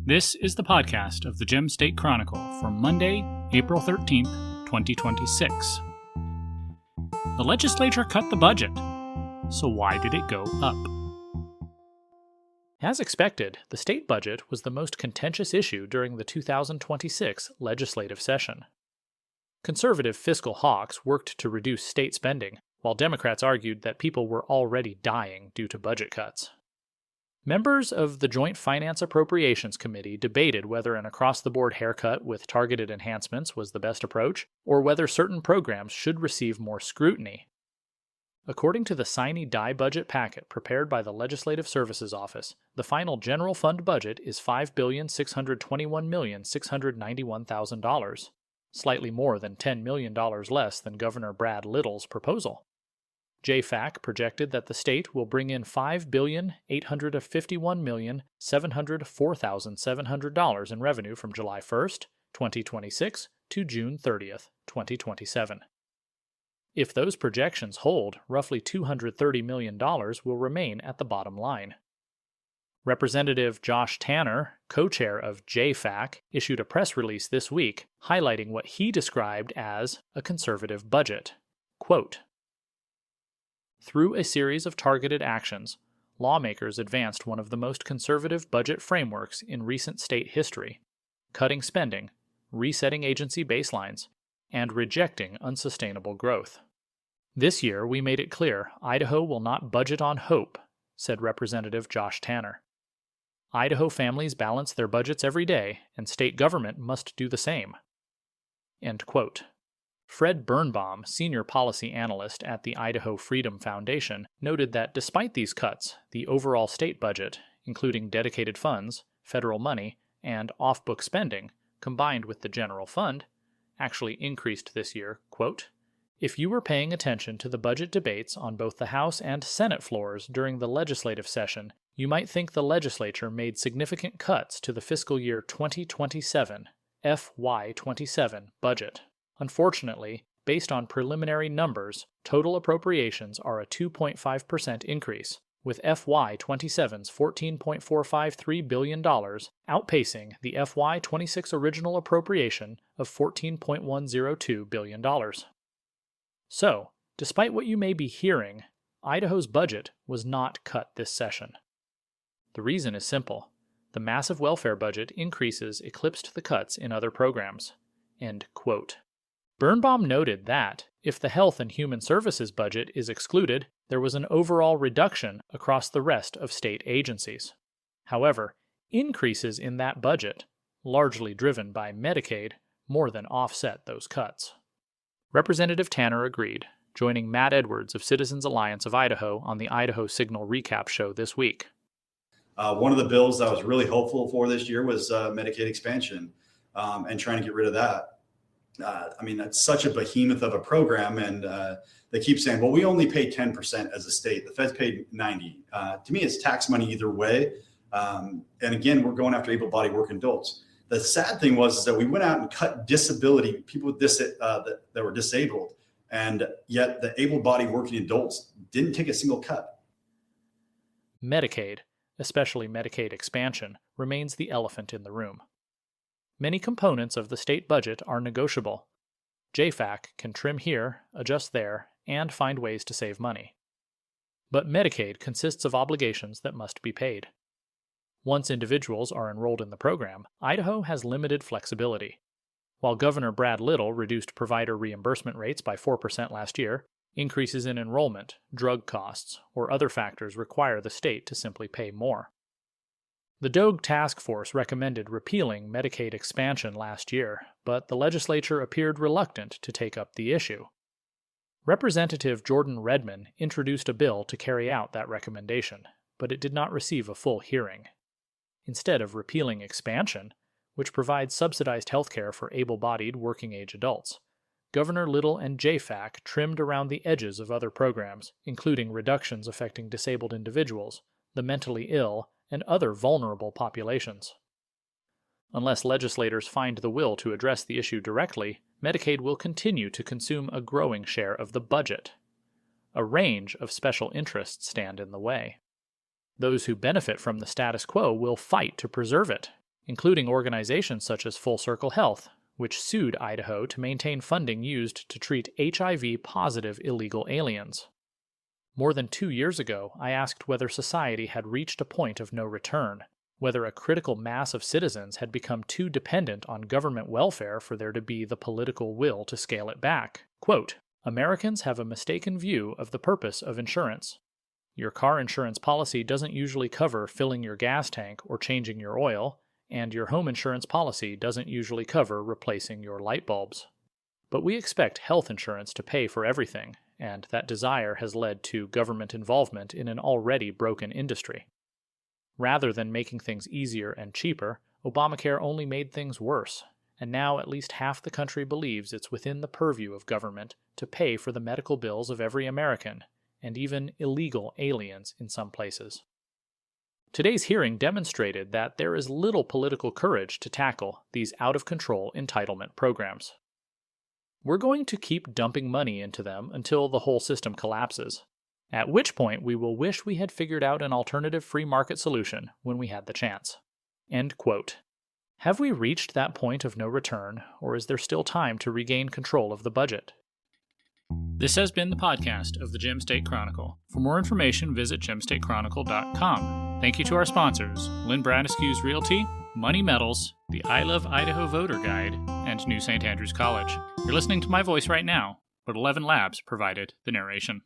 This is the podcast of the Gem State Chronicle for Monday, April 13th, 2026. The legislature cut the budget. So why did it go up? As expected, the state budget was the most contentious issue during the 2026 legislative session. Conservative fiscal hawks worked to reduce state spending, while Democrats argued that people were already dying due to budget cuts. Members of the Joint Finance Appropriations Committee debated whether an across-the-board haircut with targeted enhancements was the best approach, or whether certain programs should receive more scrutiny. According to the sine die budget packet prepared by the Legislative Services Office, the final general fund budget is $5,621,691,000, slightly more than $10 million less than Governor Brad Little's proposal. JFAC projected that the state will bring in $5,851,704,700 in revenue from July 1st, 2026 to June 30th, 2027. If those projections hold, roughly $230 million will remain at the bottom line. Representative Josh Tanner, co-chair of JFAC, issued a press release this week highlighting what he described as a conservative budget. Quote, "Through a series of targeted actions, lawmakers advanced one of the most conservative budget frameworks in recent state history, cutting spending, resetting agency baselines, and rejecting unsustainable growth. This year, we made it clear Idaho will not budget on hope," said Representative Josh Tanner. "Idaho families balance their budgets every day, and state government must do the same." End quote. Fred Birnbaum, senior policy analyst at the Idaho Freedom Foundation, noted that despite these cuts, the overall state budget, including dedicated funds, federal money, and off-book spending, combined with the general fund, actually increased this year. Quote, "If you were paying attention to the budget debates on both the House and Senate floors during the legislative session, you might think the legislature made significant cuts to the fiscal year 2027, FY27 budget. Unfortunately, based on preliminary numbers, total appropriations are a 2.5% increase, with FY27's $14.453 billion outpacing the FY26 original appropriation of $14.102 billion. So, despite what you may be hearing, Idaho's budget was not cut this session. The reason is simple. The massive welfare budget increases eclipsed the cuts in other programs." End quote. Birnbaum noted that, if the Health and Human Services budget is excluded, there was an overall reduction across the rest of state agencies. However, increases in that budget, largely driven by Medicaid, more than offset those cuts. Representative Tanner agreed, joining Matt Edwards of Citizens Alliance of Idaho on the Idaho Signal Recap Show this week. One of the bills I was really hopeful for this year was Medicaid expansion and trying to get rid of that. That's such a behemoth of a program, and they keep saying, well, we only pay 10% as a state. The feds paid 90%. To me, it's tax money either way. And again, we're going after able-bodied working adults. The sad thing was that we went out and cut disability, people with that were disabled, and yet the able-bodied working adults didn't take a single cut. Medicaid, especially Medicaid expansion, remains the elephant in the room. Many components of the state budget are negotiable. JFAC can trim here, adjust there, and find ways to save money. But Medicaid consists of obligations that must be paid. Once individuals are enrolled in the program, Idaho has limited flexibility. While Governor Brad Little reduced provider reimbursement rates by 4% last year, increases in enrollment, drug costs, or other factors require the state to simply pay more. The DOG task force recommended repealing Medicaid expansion last year, but the legislature appeared reluctant to take up the issue. Representative Jordan Redman introduced a bill to carry out that recommendation, but it did not receive a full hearing. Instead of repealing expansion, which provides subsidized health care for able-bodied working-age adults, Governor Little and JFAC trimmed around the edges of other programs, including reductions affecting disabled individuals, the mentally ill, and other vulnerable populations. Unless legislators find the will to address the issue directly, Medicaid will continue to consume a growing share of the budget. A range of special interests stand in the way. Those who benefit from the status quo will fight to preserve it, including organizations such as Full Circle Health, which sued Idaho to maintain funding used to treat HIV-positive illegal aliens. More than 2 years ago, I asked whether society had reached a point of no return, whether a critical mass of citizens had become too dependent on government welfare for there to be the political will to scale it back. Quote, "Americans have a mistaken view of the purpose of insurance. Your car insurance policy doesn't usually cover filling your gas tank or changing your oil, and your home insurance policy doesn't usually cover replacing your light bulbs. But we expect health insurance to pay for everything, and that desire has led to government involvement in an already broken industry. Rather than making things easier and cheaper, Obamacare only made things worse, and now at least half the country believes it's within the purview of government to pay for the medical bills of every American, and even illegal aliens in some places." Today's hearing demonstrated that there is little political courage to tackle these out-of-control entitlement programs. We're going to keep dumping money into them until the whole system collapses, at which point we will wish we had figured out an alternative free market solution when we had the chance. End quote. Have we reached that point of no return, or is there still time to regain control of the budget? This has been the podcast of the Gem State Chronicle. For more information, visit gemstatechronicle.com. Thank you to our sponsors, Lynn Bradeskew's Realty, Money Metals, the I Love Idaho Voter Guide, and New St. Andrews College. You're listening to my voice right now, but 11 Labs provided the narration.